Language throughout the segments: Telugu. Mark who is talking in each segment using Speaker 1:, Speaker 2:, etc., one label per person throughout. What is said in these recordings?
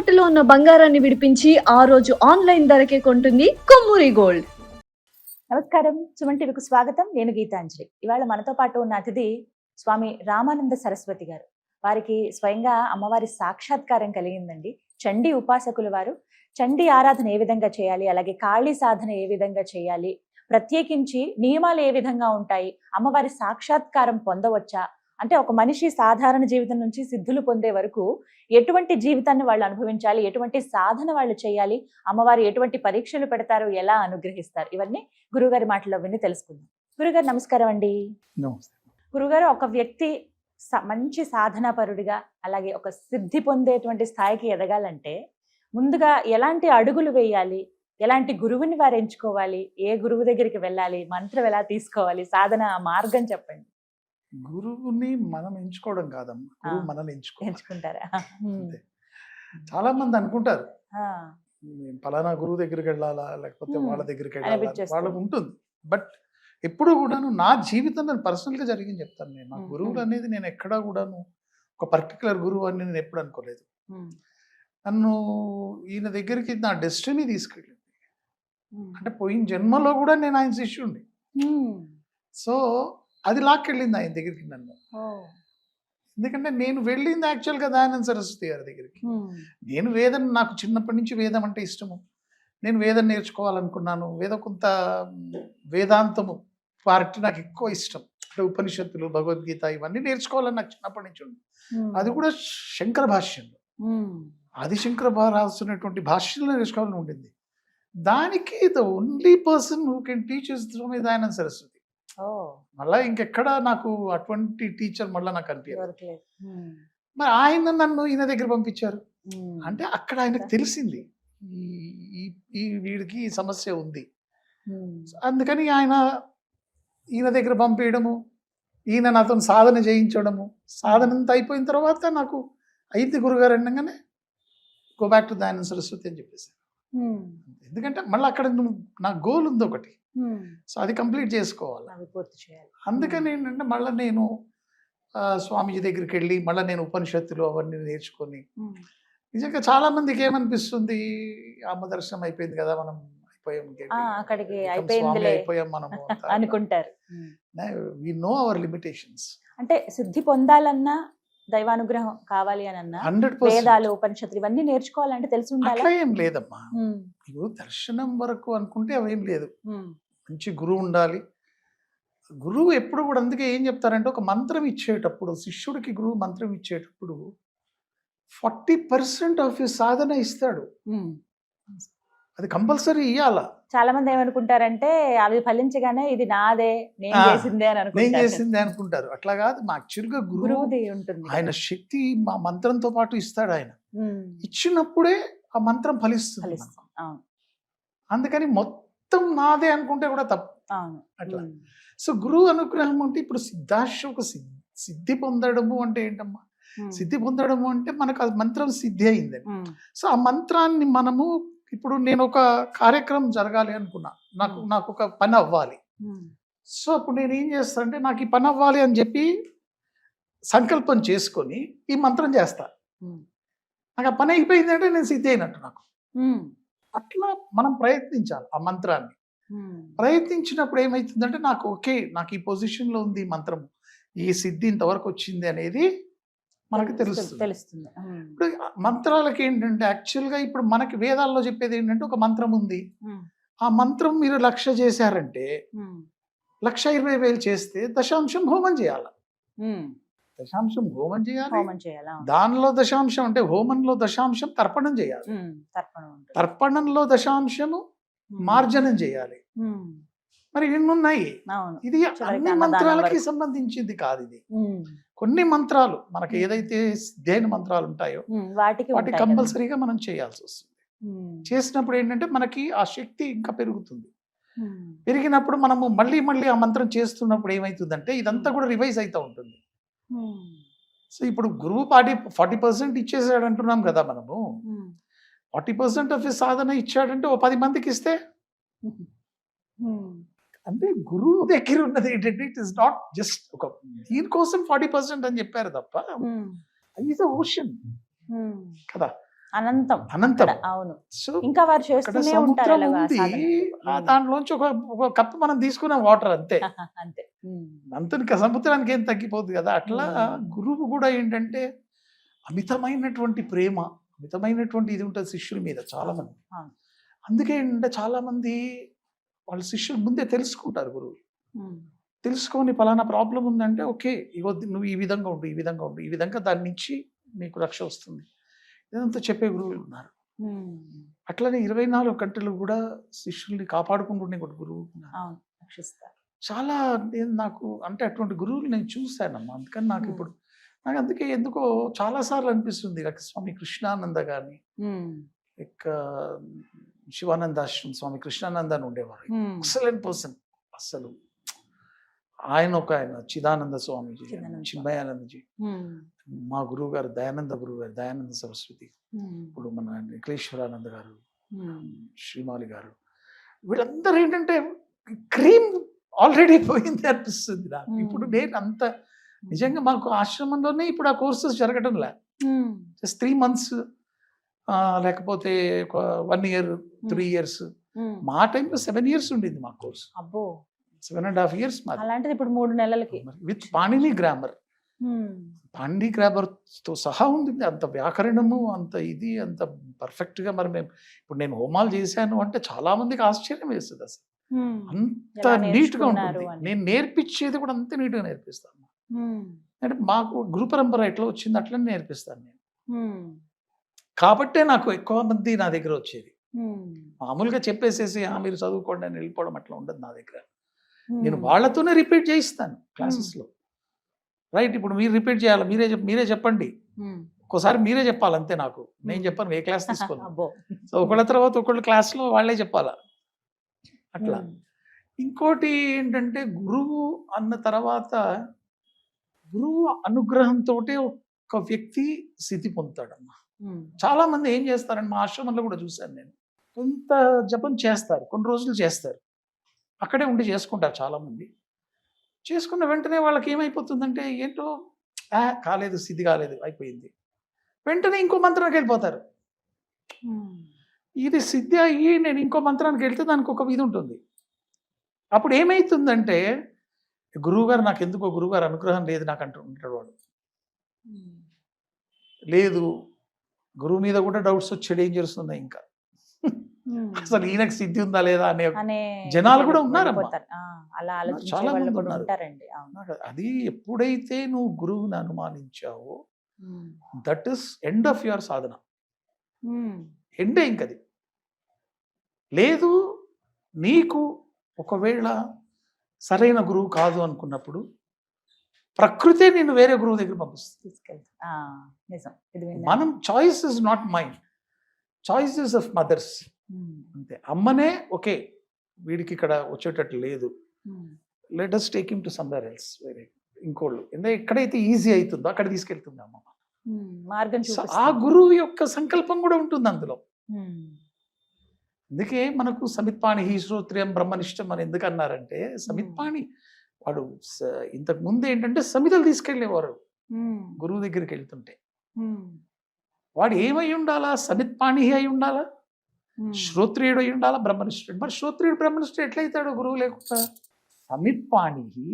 Speaker 1: తాకట్టులో ఉన్న బంగారాన్ని విడిపించి ఆ రోజు ఆన్లైన్ ధరకే కొంటుంది కొమ్మూరి గోల్డ్.
Speaker 2: నమస్కారం, సుమన్ టీవీకి స్వాగతం. నేను గీతాంజలి. ఇవాళ మనతో పాటు ఉన్న అతిథి స్వామి రామానంద సరస్వతి గారు. వారికి స్వయంగా అమ్మవారి సాక్షాత్కారం కలిగిందండి. చండీ ఉపాసకులు వారు. చండీ ఆరాధన ఏ విధంగా చేయాలి, అలాగే కాళీ సాధన ఏ విధంగా చేయాలి, ప్రత్యేకించి నియమాలు ఏ విధంగా ఉంటాయి, అమ్మవారి సాక్షాత్కారం పొందవచ్చా, అంటే ఒక మనిషి సాధారణ జీవితం నుంచి సిద్ధులు పొందే వరకు ఎటువంటి జీవితాన్ని వాళ్ళు అనుభవించాలి, ఎటువంటి సాధన వాళ్ళు చేయాలి, అమ్మవారు ఎటువంటి పరీక్షలు పెడతారు, ఎలా అనుగ్రహిస్తారు, ఇవన్నీ గురుగారి మాటల్లో విని తెలుసుకుందాం. గురుగారు నమస్కారం అండి. గురుగారు, ఒక వ్యక్తి మంచి సాధనాపరుడిగా అలాగే ఒక సిద్ధి పొందేటువంటి స్థాయికి ఎదగాలంటే ముందుగా ఎలాంటి అడుగులు వేయాలి, ఎలాంటి గురువుని వారు ఎంచుకోవాలి, ఏ గురువు దగ్గరికి వెళ్ళాలి, మంత్రం ఎలా తీసుకోవాలి, సాధన మార్గం చెప్పండి.
Speaker 3: గురువుని మనం ఎంచుకోవడం కాదమ్మా, గురువు మనల్ని
Speaker 2: ఎంచుకుంటారా?
Speaker 3: చాలా మంది అనుకుంటారు ఫలానా గురువు దగ్గరికి వెళ్ళాలా, లేకపోతే వాళ్ళ దగ్గరికి వెళ్ళాలా, వాళ్ళకు ఉంటుంది. బట్ ఎప్పుడు కూడాను నా జీవితంలో పర్సనల్ గా జరిగింది చెప్తాను. నేను నా గురువులు అనేది నేను ఎక్కడా కూడాను ఒక పర్టికులర్ గురువు అని నేను ఎప్పుడు అనుకోలేదు. నన్ను ఈయన దగ్గరికి నా డెస్టినీ తీసుకెళ్ళింది. అంటే పోయిన జన్మలో కూడా నేను ఆయన శిష్యుడిని. సో అది లాక్కెళ్ళింది ఆయన దగ్గరికి నన్ను. ఎందుకంటే నేను వెళ్ళింది యాక్చువల్గా దయానంద సరస్వతి గారి దగ్గరికి. నేను వేదం, నాకు చిన్నప్పటి నుంచి వేదం అంటే ఇష్టము. నేను వేదం నేర్చుకోవాలనుకున్నాను. కొంత వేదాంతము పార్టీ నాకు ఎక్కువ ఇష్టం. అంటే ఉపనిషత్తులు, భగవద్గీత ఇవన్నీ నేర్చుకోవాలని నాకు చిన్నప్పటి నుంచి ఉంది. అది కూడా శంకర భాష్యంలో, ఆదిశంకర రాస్తున్నటువంటి భాష్యంలో నేర్చుకోవాలని ఉండింది. దానికి the only person who can teach is Dayananda Saraswati. మళ్ళా ఇంకెక్కడ నాకు అటువంటి టీచర్ మళ్ళీ నాకు అనిపించలేదు. మరి ఆయన నన్ను ఈయన దగ్గర పంపించారు. అంటే అక్కడ ఆయనకు తెలిసింది ఈ వీడికి ఈ సమస్య ఉంది. అందుకని ఈయన దగ్గర పంపించడము, ఈయన నాతో సాధన చేయించడము. సాధన అంతా అయిపోయిన తర్వాత నాకు అయితే గురుగారు అనగానే go back to Dayananda Saraswati అని చెప్పేసి. ఎందుకంటే మళ్ళీ అక్కడ నా గోల్ ఉంది ఒకటి. సో అది కంప్లీట్ చేసుకోవాలి,
Speaker 2: పూర్తి చేయాలి.
Speaker 3: అందుకని ఏంటంటే మళ్ళీ నేను స్వామీజీ దగ్గరికి వెళ్ళి మళ్ళీ నేను ఉపనిషత్తులు అవన్నీ నేర్చుకొని, నిజంగా చాలా మందికి ఏమనిపిస్తుంది, అమ్మ దర్శనం అయిపోయింది కదా, మనం అయిపోయాం మనము
Speaker 2: అనుకుంటారు.
Speaker 3: We know our limitations.
Speaker 2: అంటే సిద్ధి పొందాలన్నా, దైవానుగ్రహం కావాలి అని అన్నా, వేదాలు, ఉపనిషత్తులు ఇవన్నీ నేర్చుకోవాలంటే తెలిసి ఉండాలి.
Speaker 3: అట్లా ఏం లేదమ్మా. ఇప్పుడు దర్శనం వరకు అనుకుంటే అవేం లేదు. మంచి గురువు ఉండాలి. గురువు ఎప్పుడు కూడా, అందుకే ఏం చెప్తారంటే ఒక మంత్రం ఇచ్చేటప్పుడు, శిష్యుడికి గురువు మంత్రం ఇచ్చేటప్పుడు 40% ఆఫ్ ఈ సాధన ఇస్తాడు. అది కంపల్సరీ ఇయ్యాల.
Speaker 2: చాలా మంది ఏమనుకుంటారంటే అవి ఫలించగానే ఇది నాదే, నేను చేసిందే
Speaker 3: అనుకుంటారు. అట్లా కాదు. మా యాక్చువల్గా గురువుది ఉంటుంది. ఆయన శక్తి మా మంత్రంతో పాటు ఇస్తాడు. ఆయన ఇచ్చినప్పుడే ఆ మంత్రం ఫలిస్తుంది. అందుకని మొత్తం నాదే అనుకుంటే కూడా తప్పు. అట్లా. సో గురువు అనుగ్రహం అంటే ఇప్పుడు ఒక సిద్ధి పొందడము అంటే ఏంటమ్మా? సిద్ధి పొందడము అంటే మనకు ఆ మంత్రం సిద్ధి అయిందని. సో ఆ మంత్రాన్ని మనము, ఇప్పుడు నేను ఒక కార్యక్రమం జరగాలి అనుకున్నా, నాకు ఒక పని అవ్వాలి. సో అప్పుడు నేను ఏం చేస్తానంటే, నాకు ఈ పని అవ్వాలి అని చెప్పి సంకల్పం చేసుకొని ఈ మంత్రం చేస్తా. నాకు ఆ పని అయిపోయిందంటే నేను సిద్ధి అయినట్టు నాకు. అట్లా మనం ప్రయత్నించాలి ఆ మంత్రాన్ని. ప్రయత్నించినప్పుడు ఏమవుతుందంటే నాకు నాకు ఈ పొజిషన్లో ఉంది ఈ మంత్రం, ఈ సిద్ధి ఇంతవరకు వచ్చింది అనేది మనకు తెలుస్తుంది. ఇప్పుడు మంత్రాలకి ఏంటంటే యాక్చువల్గా ఇప్పుడు మనకి వేదాల్లో చెప్పేది ఏంటంటే ఒక మంత్రం ఉంది. ఆ మంత్రం మీరు 1,00,000 చేశారంటే 1,20,000 చేస్తే దశాంశం హోమం చేయాలి. దశాంశం హోమం చేయాలి. దానిలో దశాంశం అంటే హోమంలో దశాంశం తర్పణం చేయాలి. తర్పణంలో దశాంశము మార్జనం చేయాలి. మరి ఎన్నున్నాయి. ఇది అన్ని మంత్రాలకి సంబంధించింది కాదు. ఇది కొన్ని మంత్రాలు మనకి ఏదైతే ధ్యాన మంత్రాలు ఉంటాయో వాటి కంపల్సరీగా మనం చేయాల్సి వస్తుంది. చేసినప్పుడు ఏంటంటే మనకి ఆ శక్తి ఇంకా పెరుగుతుంది. పెరిగినప్పుడు మనము మళ్ళీ ఆ మంత్రం చేస్తున్నప్పుడు ఏమైతుందంటే ఇదంతా కూడా రివైజ్ అవుతూ ఉంటుంది. సో ఇప్పుడు గురువు 40% ఇచ్చేసాడు అంటున్నాం కదా మనము. 40% ఆఫ్ సాధన ఇచ్చాడంటే ఓ 10 మందికి ఇస్తే, అంటే గురువు దగ్గర ఉన్నది ఏంటంటే ఇట్ ఇస్ నాట్ జస్ట్ ఒక దీనికోసం 40% అని చెప్పారు తప్ప, ఇది ఓషన్ కదా.
Speaker 2: అనంతం
Speaker 3: అనంతం.
Speaker 2: అక్కడ. అవును.
Speaker 3: సో
Speaker 2: ఇంకా వారు
Speaker 3: అక్కడ
Speaker 2: చేస్తూనే ఉంటారు
Speaker 3: సముద్రం
Speaker 2: అలాగా
Speaker 3: ఉంది,
Speaker 2: సాధనలు.
Speaker 3: ఆ దాంట్లోంచి ఒక కప్పు మనం తీసుకున్న వాటర్ అంతే.
Speaker 2: అంతే.
Speaker 3: అంత సముద్రానికి ఏం తగ్గిపోద్ది కదా. అట్లా గురువు కూడా ఏంటంటే అమితమైనటువంటి ప్రేమ, అమితమైనటువంటి ఇది ఉంటుంది శిష్యుల మీద చాలా మంది.
Speaker 2: అవును.
Speaker 3: అందుకే ఏంటంటే చాలా మంది వాళ్ళ శిష్యులు ముందే తెలుసుకుంటారు గురువు. తెలుసుకొని పలానా ప్రాబ్లం ఉందంటే ఓకే ఇగో నువ్వు ఈ విధంగా ఉండు, ఈ విధంగా ఉండు, ఈ విధంగా దాని నుంచి నీకు రక్ష వస్తుంది, ఇదంతా చెప్పే గురువులు ఉన్నారు. అట్లనే 24 గంటలు కూడా శిష్యుల్ని కాపాడుకుంటుండే ఒక గురువు ఉన్నారు.
Speaker 2: అవును, రక్షిస్తారు.
Speaker 3: చాలా నాకు అంటే అటువంటి గురువులు నేను చూశానమ్మా. అందుకని నాకు ఇప్పుడు నాకు అందుకే ఎందుకో చాలాసార్లు అనిపిస్తుంది నాకు స్వామి కృష్ణానంద గారిని, ఇక శివానందాశ్రమం స్వామి కృష్ణానంద అని ఉండేవారు. ఎక్సలెంట్ పర్సన్ అసలు. ఆయన చిదానంద స్వామిజీ, చిన్మయానందజీ, మా గురువు గారు దయానంద గురువు గారు, దయానంద సరస్వతి, ఇప్పుడు మన నిఖిలేశ్వరానంద గారు, శ్రీమాలి గారు, వీళ్ళందరూ ఏంటంటే క్రీమ్ ఆల్రెడీ పోయింది అనిపిస్తుంది నాకు. ఇప్పుడు నేను అంత నిజంగా మాకు ఆశ్రమంలోనే ఇప్పుడు ఆ కోర్సెస్ జరగడంలే. జస్ట్ 3 months లేకపోతే 1 year 3 years. మా టైంలో 7 years ఉండింది మా కోర్స్.
Speaker 2: అబ్బో,
Speaker 3: 7.5 years మాది.
Speaker 2: అలాంటిది ఇప్పుడు 3 నెలలకి
Speaker 3: with Panini grammar. Panini grammar తో సహా ఉంటుంది. అంత వ్యాకరణము, అంత ఇది, అంత పర్ఫెక్ట్ గా. మరి మేము ఇప్పుడు నేను హోమాలు చేశాను అంటే చాలా మందికి ఆశ్చర్యం వేస్తుంది అసలు. అంత నీట్ గా ఉంటుంది. నేను నేర్పించేది కూడా అంత నీట్ గా నేర్పిస్తాను. అంటే మాకు గురు పరంపర ఎట్లా వచ్చింది అట్లనే నేర్పిస్తాను నేను. కాబట్టే నాకు ఎక్కువ మంది నా దగ్గర వచ్చేది. మామూలుగా చెప్పేసేసి మీరు చదువుకోండి అని వెళ్ళిపోవడం అట్లా ఉండదు నా దగ్గర. నేను వాళ్ళతోనే రిపీట్ చేయిస్తాను క్లాసెస్లో. రైట్, ఇప్పుడు మీరు రిపీట్ చేయాలి, మీరే చెప్పండి. ఒక్కోసారి మీరే చెప్పాలి అంతే, నాకు నేను చెప్పాను, ఏ క్లాస్ తీసుకోను. సో ఒకళ్ళ తర్వాత ఒకళ్ళ క్లాస్లో వాళ్ళే చెప్పాలా అట్లా. ఇంకోటి ఏంటంటే గురువు అన్న తర్వాత గురువు అనుగ్రహంతో ఒక వ్యక్తి స్థితి పొందుతాడమ్మా. చాలా మంది ఏం చేస్తారంటే మా ఆశ్రమంలో కూడా చూశాను నేను, కొంత జపం చేస్తారు, కొన్ని రోజులు చేస్తారు, అక్కడే ఉండి చేసుకుంటారు చాలా మంది. చేసుకున్న వెంటనే వాళ్ళకి ఏమైపోతుందంటే ఏంటో కాలేదు, స్థితి కాలేదు, అయిపోయింది. వెంటనే ఇంకో మంత్రానికి వెళ్ళిపోతారు. ఇది సిద్ధి అయ్యి నేను ఇంకో మంత్రానికి వెళ్తే దానికి ఒక ఇది ఉంటుంది. అప్పుడు ఏమైతుందంటే గురువుగారు నాకు ఎందుకో గురువుగారు అనుగ్రహం లేదు నాకు అంటూ ఉంటాడు వాడు. లేదు, గురువు మీద కూడా డౌట్స్ వచ్చే డేంజర్స్ ఉన్నాయి. ఇంకా అసలు ఈయనకు సిద్ధి ఉందా లేదా అనే జనాలు కూడా ఉన్నారు. చాలా మంది ఉన్నారు. అది ఎప్పుడైతే నువ్వు గురువుని అనుమానించావో that is end of your sadhana. ఎండే ఇంకది. లేదు, నీకు ఒకవేళ సరైన గురువు కాదు అనుకున్నప్పుడు ప్రకృతే నేను వేరే గురువు దగ్గర పంపిస్తుంది. మనం choice is not mind, choice is of mothers. అంతే, అమ్మనే ఓకే వీడికి ఇక్కడ వచ్చేటట్టు లేదు, let us take him to somewhere else, వేరే ఇంకోళ్ళు ఎక్కడైతే ఈజీ అవుతుందో అక్కడ తీసుకెళ్తుంది అమ్మ.
Speaker 2: మార్గం
Speaker 3: ఆ గురువు యొక్క సంకల్పం కూడా ఉంటుంది అందులో. అందుకే మనకు సమిత్పాణి శ్రోత్రియం బ్రహ్మనిష్టం అని ఎందుకు అన్నారంటే, సమిత్పాణి వాడు ఇంతకు ముందు ఏంటంటే సమితలు తీసుకెళ్లేవారు గురువు దగ్గరికి వెళ్తుంటే. వాడు ఏమై ఉండాలా? సమిత్పాణి అయి ఉండాలా, శ్రోత్రియుడు అయి ఉండాలా, బ్రహ్మనిష్ఠుడు. మరి శ్రోత్రియుడు బ్రహ్మనిష్ఠుడు ఎట్లయితాడు గురువు లేకుండా? సమిత్పాణి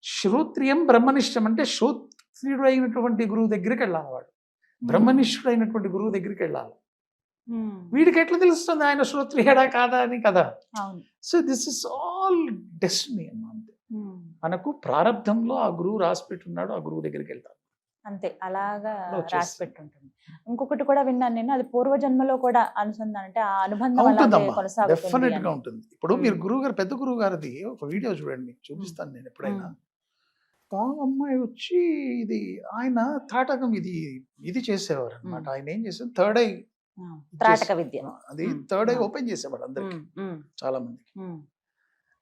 Speaker 3: శ్రోత్రియం బ్రహ్మనిష్టం అంటే శ్రోత్రియుడు అయినటువంటి గురువు దగ్గరికి వెళ్ళాలి వాడు, బ్రహ్మనిష్ఠుడు అయినటువంటి గురువు దగ్గరికి వెళ్ళాలి. వీడికి ఎట్లా తెలుస్తుంది ఆయన శ్రోత్రియుడా కాదా అని కదా. So this is all destiny అన్నమాట. మనకు ప్రారంధంలో ఆ గురువు రాసి పెట్టున్నాడు, ఆ గురువు దగ్గరికి వెళ్తాం
Speaker 2: అంతే, అలాగా రాసి పెట్టుంటుంది. ఇంకొకటి కూడా విన్నాను నేను, అది పూర్వజన్మలో కూడా అనుసంధానం, అంటే ఆ అనుబంధం
Speaker 3: డెఫినెట్ గా ఉంటుంది. ఇప్పుడు మీరు గురువు గారు, పెద్ద గురువు గారిది ఒక వీడియో చూడండి, చూపిస్తాను నేను ఎప్పుడైనా. అమ్మాయి వచ్చి ఇది ఆయన తాటకం ఇది చేసేవారు అనమాట. ఆయన ఏం చేసేది, థర్డ్ ఐ
Speaker 2: త్రాటక విద్య, అది
Speaker 3: థర్డ్ ఐ ఓపెన్ చేసేవాడు అందరికి, చాలా మందికి.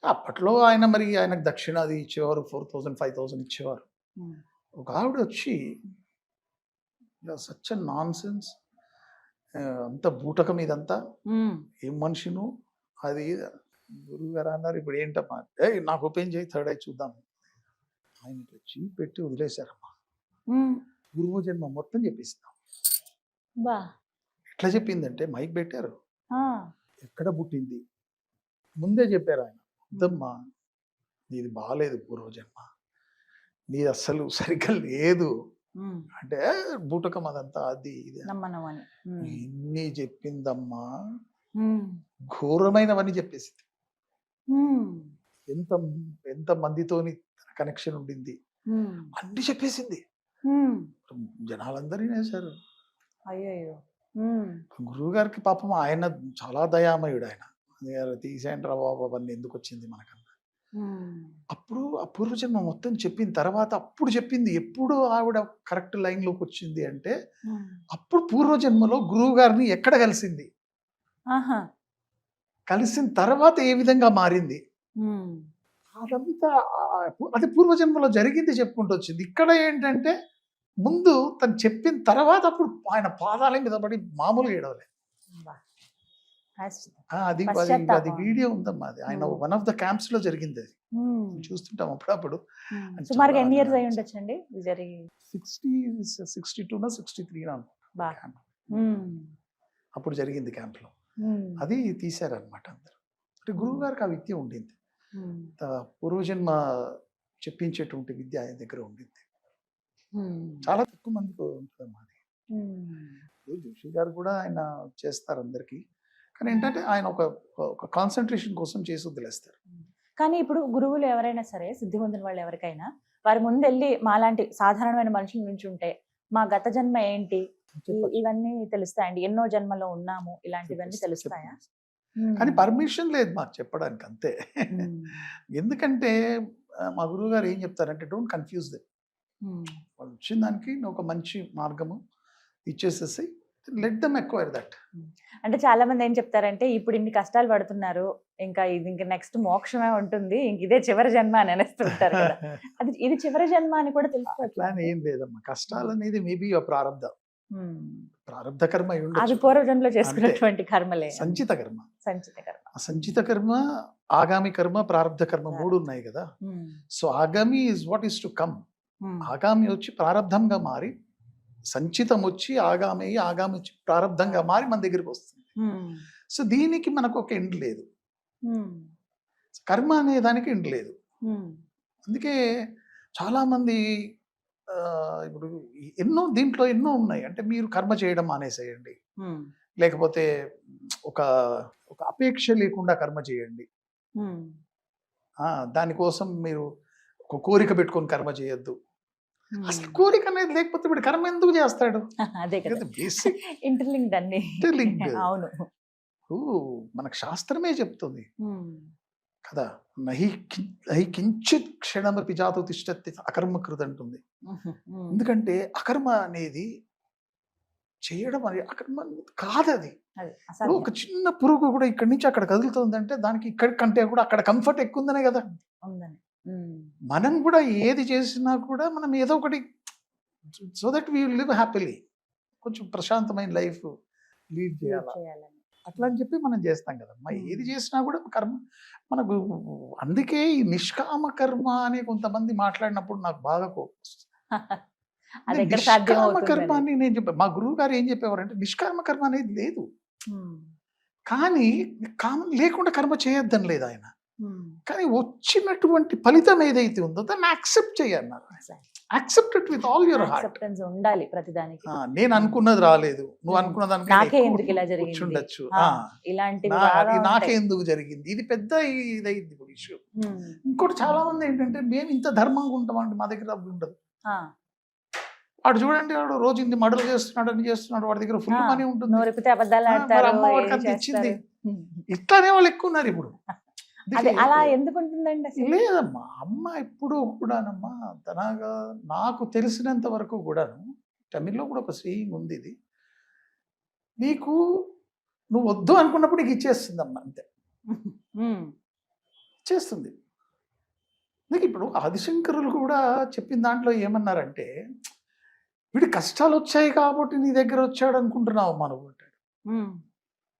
Speaker 3: అప్పట్లో ఆయన మరి ఆయనకు దక్షిణ అది ఇచ్చేవారు, 4,000 5,000 ఇచ్చేవారు. ఒక ఆవిడ వచ్చి సచ్ నాన్ సెన్స్, అంత బూటకం ఇదంతా, ఏం మనిషిను అది. గురువు గారు అన్నారు, ఇప్పుడు ఏంటమ్మా, నాకు ఓపెన్ చేయి, థర్డ్ ఐ చూద్దాం. ఆయన వచ్చి పెట్టి వదిలేశారమ్మా. గురువు జన్మ మొత్తం చెప్పిస్తాం. ఎట్లా చెప్పిందంటే మైక్ పెట్టారు,
Speaker 2: ఆ,
Speaker 3: ఎక్కడ పుట్టింది ముందే చెప్పారు ఆయన, వద్దమ్మా నీది బాగాలేదు పూర్వజన్మ, నీది అస్సలు సరిగ్గా లేదు
Speaker 2: ఉమ్,
Speaker 3: అంటే బూటకం అదంతా అది ఇది అని.
Speaker 2: నమ్మనమని.
Speaker 3: ఎన్ని చెప్పిందమ్మా,
Speaker 2: ఉమ్,
Speaker 3: ఘోరమైనవన్నీ చెప్పేసింది.
Speaker 2: ఉమ్,
Speaker 3: ఎంత ఎంత మందితోని కనెక్షన్ ఉండింది
Speaker 2: ఉమ్,
Speaker 3: అన్ని చెప్పేసింది.
Speaker 2: ఉమ్.
Speaker 3: జనాలందరినీ వేశారు.
Speaker 2: అయ్యయ్యో. ఉమ్,
Speaker 3: గురువు గారికి పాపం ఆయన చాలా దయామయుడు, ఆయన తీసేయండి రా బాబు అవన్నీ ఎందుకు వచ్చింది మనకన్నా.
Speaker 2: ఉమ్,
Speaker 3: అప్పుడు ఆ పూర్వజన్మ మొత్తం చెప్పిన తర్వాత అప్పుడు చెప్పింది, ఎప్పుడు ఆవిడ కరెక్ట్ లైన్లోకి వచ్చింది అంటే
Speaker 2: ఉమ్.
Speaker 3: అప్పుడు పూర్వజన్మలో గురువు గారిని ఎక్కడ కలిసింది,
Speaker 2: ఆహా.
Speaker 3: కలిసిన తర్వాత ఏ విధంగా మారింది,
Speaker 2: ఉమ్,
Speaker 3: అదంతా అది పూర్వజన్మలో జరిగింది చెప్పుకుంటూ వచ్చింది. ఇక్కడ ఏంటంటే ముందు తను చెప్పిన తర్వాత అప్పుడు ఆయన పాదాల మీద పడి మామూలుగా ఏడవలే.
Speaker 2: బా. ఆశ్చర్యం.
Speaker 3: అది అది
Speaker 2: పశ్చాత్తాపం.
Speaker 3: వీడియో ఉందమ్మా, అది ఆయన వన్ ఆఫ్ ద క్యాంప్స్ లో జరిగింది, అది
Speaker 2: ఉమ్,
Speaker 3: చూస్తుంటాం అప్పుడప్పుడు.
Speaker 2: ఉమ్.
Speaker 3: అది
Speaker 2: సుమారుగా
Speaker 3: చాలా
Speaker 2: ఎన్ని ఇయర్స్ అయి ఉండొచ్చండి ఇది జరిగి?
Speaker 3: 62 63
Speaker 2: బా.
Speaker 3: క్యాంప్
Speaker 2: ఉమ్,
Speaker 3: అప్పుడు జరిగింది క్యాంప్ లో.
Speaker 2: ఉమ్,
Speaker 3: అది తీశారనమాట అందరు. అంటే గురువు గారికి ఆ విద్య ఉండింది,
Speaker 2: ఉమ్,
Speaker 3: పూర్వజన్మ చెప్పించేటువంటి విద్య ఆయన దగ్గర ఉండింది.
Speaker 2: ఉమ్,
Speaker 3: చాలా తక్కువ మందికి ఉంటుందమ్మా అది.
Speaker 2: ఉమ్.
Speaker 3: జోషి గారు కూడా ఆయన చేస్తారు అందరికీ, కానీ ఏంటంటే ఆయన ఒక కాన్సన్ట్రేషన్ కోసం చేసి వదిలేస్తారు.
Speaker 2: కానీ ఇప్పుడు గురువులు ఎవరైనా సరే, సిద్ధి పొందిన వాళ్ళు ఎవరికైనా, వారి ముందు వెళ్ళి మాలాంటి సాధారణమైన మనుషుల నుంచి ఉంటే మా గత జన్మ ఏంటి ఇవన్నీ తెలుస్తాయండి, ఎన్నో జన్మలో ఉన్నాము ఇలాంటివన్నీ తెలుస్తాయా?
Speaker 3: కానీ పర్మిషన్ లేదు మాకు చెప్పడానికి, అంతే. ఎందుకంటే మా గురువు గారు ఏం చెప్తారంటే డోంట్ కన్ఫ్యూజ్ దెమ్, వాళ్ళు వచ్చిన దానికి నువ్వు ఒక మంచి మార్గము ఇచ్చేసేసి లెట్ దెమ్ ఎక్వైర్ దట్.
Speaker 2: అంటే చాలా మంది ఏం చెప్తారంటే ఇప్పుడు ఇన్ని కష్టాలు పడుతున్నారు, ఇంకా ఇది ఇంకా నెక్స్ట్ మోక్షమే ఉంటుంది, ఇంక ఇదే చివరి జన్మ అని అనేస్తుంటారు కదా. అది ఇది చివరి జన్మ అని కూడా తెలుసుకోవచ్చు.
Speaker 3: అట్లా అని ఏం లేదమ్మా, కష్టాలు అనేది మేబీ ప్రారంధ కర్మ అయి
Speaker 2: అది
Speaker 3: ఉండొచ్చు.
Speaker 2: పూర్వజన్మలో చేసుకున్నటువంటి కర్మలే,
Speaker 3: సంచిత కర్మ.
Speaker 2: సంచిత కర్మ.
Speaker 3: ఆ సంచిత కర్మ, ఆగామి కర్మ, ప్రారంధ కర్మ 3 ఉన్నాయి కదా. So agami is what is to come. ఆగామి వచ్చి ప్రారంధంగా మారి, సంచితం వచ్చి ఆగామి, ఆగామి వచ్చి ప్రారంధంగా మారి మన దగ్గరికి వస్తుంది. సో దీనికి మనకు ఒక ఎండ్ లేదు, కర్మ అనే దానికి ఎండ్ లేదు. అందుకే చాలా మంది ఇప్పుడు దీంట్లో ఎన్నో ఉన్నాయి. అంటే మీరు కర్మ చేయడం మానేసేయండి, లేకపోతే ఒక అపేక్ష లేకుండా కర్మ చేయండి, దానికోసం మీరు ఒక కోరిక పెట్టుకొని కర్మ చేయొద్దు. అసలు కోరిక అనేది లేకపోతే వీడు కర్మ ఎందుకు చేస్తాడు?
Speaker 2: అదే కదా,
Speaker 3: బేసిక్
Speaker 2: ఇంటర్లింక్డ్ అన్ని. అవును,
Speaker 3: మనకు శాస్త్రమే చెప్తుంది కదా, నహి కించిత్ క్షణమపి జాతు తిష్టతి అకర్మకృత అంటుంది. ఎందుకంటే అకర్మ అనేది చేయడం అనేది అకర్మ కాదు. అది ఒక చిన్న పురుగు కూడా ఇక్కడి నుంచి అక్కడ కదులుతుందంటే దానికి ఇక్కడ కంటే కూడా అక్కడ కంఫర్ట్ ఎక్కువ ఉందనే కదా. మనం కూడా ఏది చేసినా కూడా మనం ఏదో ఒకటి so that we live happily, కొంచెం ప్రశాంతమైన లైఫ్ లీడ్ చేయాలి అట్లా అని చెప్పి మనం చేస్తాం కదమ్మా. ఏది చేసినా కూడా కర్మ మనకు. అందుకే ఈ నిష్కామ కర్మ అని కొంతమంది మాట్లాడినప్పుడు నాకు బాగా కోపం వస్తుంది. నిష్కామ కర్మ అని నేను చెప్పాను, మా గురువు గారు ఏం చెప్పేవారంటే నిష్కామ కర్మ అనేది లేదు, కానీ కామం లేకుండా కర్మ చేయొద్దని లేదు ఆయన. కానీ వచ్చినటువంటి ఫలితం ఏదైతే ఉందో దాన్ని యాక్సెప్ట్ చేయన్నారు. Accept it with all your heart.
Speaker 2: ఉండాలి ప్రతిదానికి.
Speaker 3: నేను అనుకున్నది రాలేదు, నువ్వు అనుకున్న
Speaker 2: నాకే ఎందుకు ఇలా జరిగింది,
Speaker 3: ఉండొచ్చు, నాకే ఎందుకు జరిగింది, ఇది పెద్ద ఇదైంది ఇప్పుడు ఇష్యూ. ఇంకోటి చాలా మంది ఏంటంటే మేము ఇంత ధర్మంగా ఉంటామండి, మా దగ్గర డబ్బులు ఉండదు. వాడు చూడండి, వాడు రోజు ఇన్ని మర్డర్లు చేస్తున్నాడు, అని చేస్తున్నాడు, వాడి దగ్గర ఫుల్ మనీ ఉంటుంది, అమ్మవాడికి అంత ఇచ్చింది. ఇట్లానే వాళ్ళు ఎక్కువ ఉన్నారు ఇప్పుడు.
Speaker 2: అలా ఎందుకు ఉంటుందండి?
Speaker 3: లేదమ్మా, అమ్మ ఎప్పుడు కూడానమ్మా తనగా నాకు తెలిసినంత వరకు కూడాను, తమిళ్లో కూడా ఒక సేయింగ్ ఉంది, ఇది నీకు నువ్వు వద్దు అనుకున్నప్పుడు నీకు ఇచ్చేస్తుంది అమ్మ, అంతే ఇచ్చేస్తుంది. నీకు ఇప్పుడు ఆదిశంకరులు కూడా చెప్పిన దాంట్లో ఏమన్నారంటే, వీడి కష్టాలు వచ్చాయి కాబట్టి నీ దగ్గర వచ్చాడు అనుకుంటున్నావు మనం అంటాడు.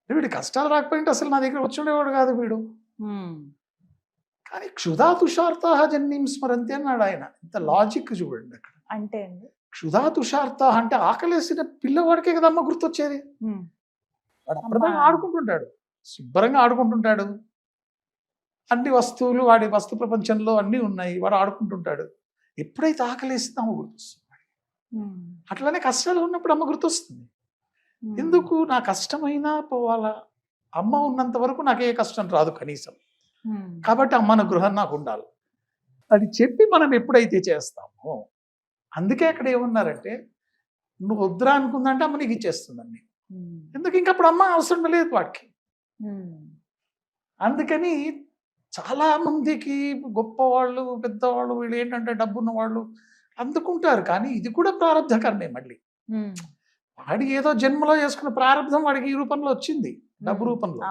Speaker 3: వీడి కష్టాలు రాకపోయింటే అసలు నా దగ్గర వచ్చేవాడు కాదు వీడు. కానీ క్షుధా తుషార్తా జన్మం స్మరంతి అన్నాడు ఆయన. ఇంత లాజిక్ చూడండి అక్కడ.
Speaker 2: అంటే
Speaker 3: క్షుధా తుషార్తా అంటే ఆకలేసిన పిల్లవాడికే కదమ్మ గుర్తొచ్చేది. వాడు అప్పటిదాకా
Speaker 2: అమ్మా.
Speaker 3: ఆడుకుంటుంటాడు, శుభ్రంగా ఆడుకుంటుంటాడు. అన్ని వస్తువులు వాడి వస్తు ప్రపంచంలో అన్నీ ఉన్నాయి, వాడు ఆడుకుంటుంటాడు. ఎప్పుడైతే ఆకలేస్తుందో అమ్మ గుర్తొస్తుంది. అట్లానే కష్టాలు ఉన్నప్పుడు అమ్మ గుర్తొస్తుంది. ఎందుకు నా కష్టమైనా పోవాలా, అమ్మ ఉన్నంత వరకు నాకు ఏ కష్టం రాదు కనీసం, కాబట్టి అమ్మ నా గృహం నాకు ఉండాలి అని చెప్పి మనం ఎప్పుడైతే చేస్తామో, అందుకే అక్కడ ఏమన్నారంటే నువ్వు వద్దురా అనుకుందంటే అమ్మ నీకు ఇచ్చేస్తుందండి. ఎందుకు ఇంకప్పుడు అమ్మ అవసరం లేదు వాడికి. అందుకని చాలా మందికి గొప్పవాళ్ళు పెద్దవాళ్ళు వీళ్ళు ఏంటంటే డబ్బున్న వాళ్ళు అందుకుంటారు, కానీ ఇది కూడా ప్రారంధకరమే. మళ్ళీ వాడి ఏదో జన్మలో చేసుకున్న ప్రారంధం వాడికి ఈ రూపంలో వచ్చింది, డబ్బు రూపంలో.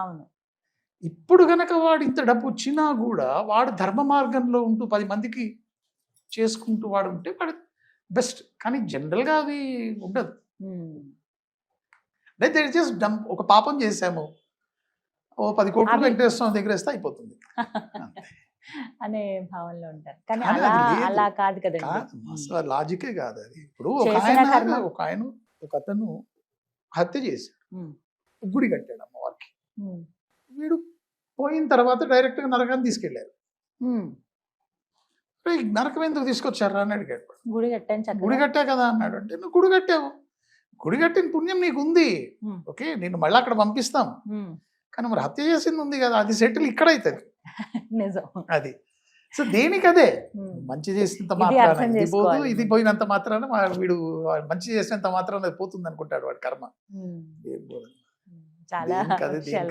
Speaker 3: ఇప్పుడు గనక వాడు ఇంత డబ్బు వచ్చినా కూడా వాడు ధర్మ మార్గంలో ఉంటూ 10 మందికి చేసుకుంటూ వాడు ఉంటే వాడు బెస్ట్. కానీ జనరల్గా అది ఉండదు. అయితే జస్ట్ డంప్, ఒక పాపం చేసాము, ఓ 10 కోట్లు వెంకటేశ్వర స్వామి దగ్గర వేస్తే అయిపోతుంది
Speaker 2: అనే భావనలో ఉంటారు. కానీ
Speaker 3: కానీ
Speaker 2: అలా
Speaker 3: అది లేదు.
Speaker 2: అలా కాదు కదండి.
Speaker 3: కాదు, అసలు లాజికే కాదు అది. ఇప్పుడు
Speaker 2: చేసిన కర్మ.
Speaker 3: ఒక అతను హత్య చేశాడు, గుడి కట్టాడు అమ్మవారికి. వీడు పోయిన తర్వాత డైరెక్ట్ గా నరకాన్ని తీసుకెళ్లారు. నరకం ఎందుకు తీసుకొచ్చారా అని అడిగాడు.
Speaker 2: గుడి కట్టాను,
Speaker 3: గుడి కట్టా కదా అన్నాడు. అంటే నువ్వు గుడి కట్టావు, గుడి కట్టిన పుణ్యం నీకు ఉంది, ఓకే నిన్ను మళ్ళీ అక్కడ పంపిస్తాం, కానీ మరి హత్య చేసింది ఉంది కదా, అది సెటిల్ ఇక్కడ అవుతుంది.
Speaker 2: నిజం
Speaker 3: అది. సో దేనికి అదే, మంచి చేసినంత మాత్రాన ఇది పోదు, ఇది పోయినంత మాత్రాన వీడు మంచి చేసినంత మాత్రాన అది పోతుంది అనుకుంటాడు వాడి కర్మ. ఏం పోదు,
Speaker 2: చాలా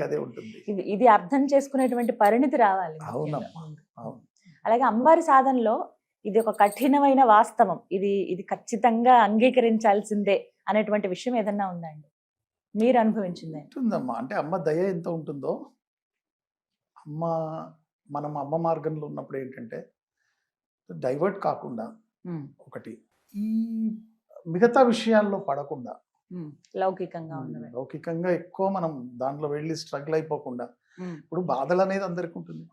Speaker 3: అదే ఉంటుంది.
Speaker 2: ఇది అర్థం చేసుకునేటువంటి పరిణితి రావాలి.
Speaker 3: అవునమ్మా, అవును.
Speaker 2: అలాగే అమ్మవారి సాధనలో ఇది ఒక కఠినమైన వాస్తవం, ఇది ఖచ్చితంగా అంగీకరించాల్సిందే అనేటువంటి విషయం ఏదన్నా ఉందండి మీరు అనుభవించింది?
Speaker 3: ఉంటుందమ్మా. అంటే అమ్మ దయ ఎంత ఉంటుందో, మనం అమ్మ మార్గంలో ఉన్నప్పుడు ఏంటంటే డైవర్ట్ కాకుండా, ఒకటి ఈ మిగతా విషయాల్లో పడకుండా, లౌకికంగా ఎక్కువ మనం దాంట్లో వెళ్ళి స్ట్రగుల్ అయిపోకుండా. ఇప్పుడు బాధలు అనేది అందరికి ఉంటుంది,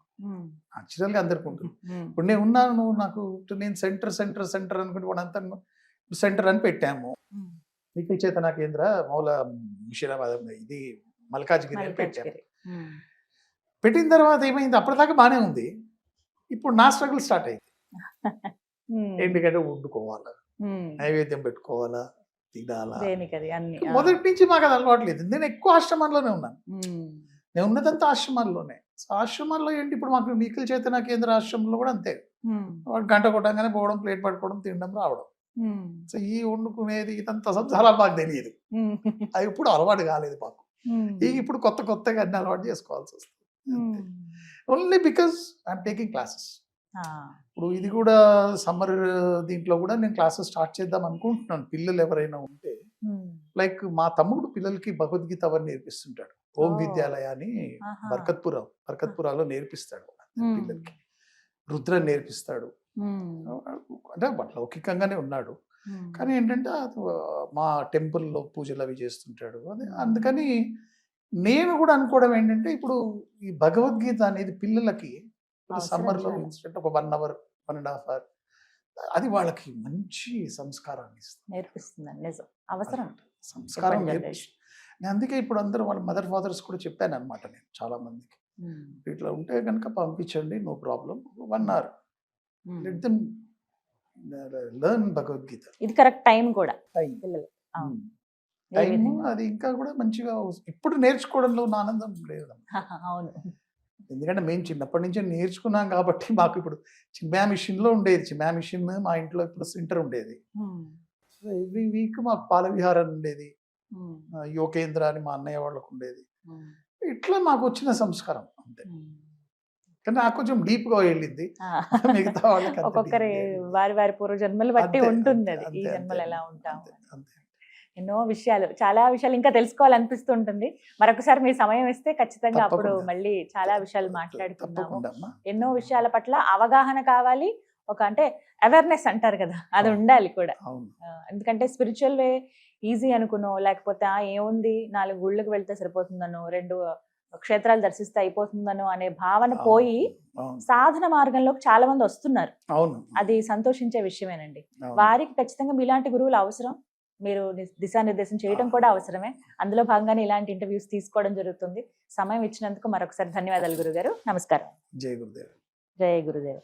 Speaker 3: న్యాచురల్గా అందరికి ఉంటుంది. ఇప్పుడు నేను ఉన్నాను, నాకు నేను సెంటర్ అనుకుంటే వాడంతా సెంటర్ అని పెట్టాము. నిఖిల్ చేతన కేంద్ర మౌల ముషీరాబాద్, ఇది మల్కాజ్గిరి అని పెట్టాము. పెట్టిన తర్వాత ఏమైంది, అప్పటిదాకా బాగానే ఉంది, ఇప్పుడు నా స్ట్రగుల్ స్టార్ట్ అయింది. ఎందుకంటే వండుకోవాలా, నైవేద్యం పెట్టుకోవాలా, తినాలా, మొదటి నుంచి మాకు అది అలవాటు లేదు. నేను ఎక్కువ ఆశ్రమంలోనే ఉన్నాను, నేను ఉన్నదంతా ఆశ్రమాల్లోనే. సో ఆశ్రమాల్లో ఏంటి, ఇప్పుడు మాకు నిఖిల్ చైతన్య కేంద్ర ఆశ్రమంలో కూడా అంతే, వాడు గంట కొట్టంగానే పోవడం, ప్లేట్ పట్టుకోవడం, తినడం, రావడం. సో ఈ వండుకునేది ఇదంతా సంసారాలు మాకు తెలియదు, అది ఇప్పుడు అలవాటు కాలేదు మాకు. ఇప్పుడు కొత్తగా అన్ని అలవాటు చేసుకోవాల్సి వస్తుంది. Only because I'm taking classes. ఇప్పుడు ఇది కూడా సమ్మర్, దీంట్లో కూడా నేను క్లాసెస్ స్టార్ట్ చేద్దాం అనుకుంటున్నాను. పిల్లలు ఎవరైనా ఉంటే, లైక్ మా తమ్ముడు పిల్లలకి భగవద్గీత అవన్నీ నేర్పిస్తుంటాడు. ఓం విద్యాలయ అని బర్కత్పురాలో నేర్పిస్తాడు పిల్లలకి. రుద్ర నేర్పిస్తాడు. అంటే లౌకికంగానే ఉన్నాడు, కానీ ఏంటంటే మా టెంపుల్లో పూజలు అవి చేస్తుంటాడు. అదే అందుకని నేను కూడా అనుకోవడం ఏంటంటే, ఇప్పుడు ఈ భగవద్గీత అనేది పిల్లలకి సమ్మర్లో ఇన్స్టెంట్ ఒక 1 hour 1.5 hour అది వాళ్ళకి మంచి సంస్కారాన్ని
Speaker 2: నేర్పిస్తుంది. అవసరం
Speaker 3: సంస్కారం నేర్పిస్తుంది. అందుకే ఇప్పుడు అందరూ వాళ్ళ మదర్ ఫాదర్స్ కూడా చెప్పాను అనమాట నేను చాలా మందికి, ఇట్లా ఉంటే కనుక పంపించండి, no problem, 1 hour let them learn Bhagavad Gita.
Speaker 2: ఇది కరెక్ట్ టైం కూడా,
Speaker 3: టైం అది ఇంకా కూడా మంచిగా ఇప్పుడు నేర్చుకోవడంలో ఉన్న ఆనందం లేదు.
Speaker 2: అవును,
Speaker 3: ఎందుకంటే మేము చిన్నప్పటి నుంచే నేర్చుకున్నాం కాబట్టి మాకు ఇప్పుడు చిమ్యా మిషన్లో ఉండేది. చిమ్యా మిషన్ మా ఇంట్లో ఇప్పుడు సెంటర్ ఉండేది. ఎవ్రీ వీక్ మాకు పాల విహారం ఉండేది, యోగేంద్ర అని మా అన్నయ్య వాళ్ళకు ఉండేది. ఇట్లా మాకు వచ్చిన సంస్కారం అంతే. కానీ నాకు కొంచెం డీప్ గా వెళ్ళింది, మిగతా వాళ్ళకి
Speaker 2: ఒక్కొక్కరి వారి పూర్వ జన్మలు బట్టి ఉంటుంది అది, ఈ జన్మలు ఎలా ఉంటాం. ఎన్నో విషయాలు, చాలా విషయాలు ఇంకా తెలుసుకోవాలనిపిస్తుంటుంది. మరొకసారి మీ సమయం ఇస్తే ఖచ్చితంగా అప్పుడు మళ్ళీ చాలా విషయాలు మాట్లాడుకుందాము. ఎన్నో విషయాల పట్ల అవగాహన కావాలి, అంటే అవేర్నెస్ అంటారు కదా, అది ఉండాలి కూడా. ఎందుకంటే స్పిరిచువల్ వే ఈజీ అనుకునో, లేకపోతే ఏముంది 4 గుళ్ళకి వెళ్తే సరిపోతుందనో, 2 క్షేత్రాలు దర్శిస్తే అయిపోతుందనో అనే భావన పోయి సాధన మార్గంలోకి చాలా మంది వస్తున్నారు. అది సంతోషించే విషయమేనండి. వారికి ఖచ్చితంగా మీలాంటి గురువులు అవసరం. మీరు దిశానిర్దేశం చేయడం కూడా అవసరమే. అందులో భాగంగానే ఇలాంటి ఇంటర్వ్యూస్ తీసుకోవడం జరుగుతుంది. సమయం ఇచ్చినందుకు మరొకసారి ధన్యవాదాలు గురుగారు. నమస్కారం.
Speaker 3: జై గురుదేవ్.
Speaker 2: జయ గురుదేవ్.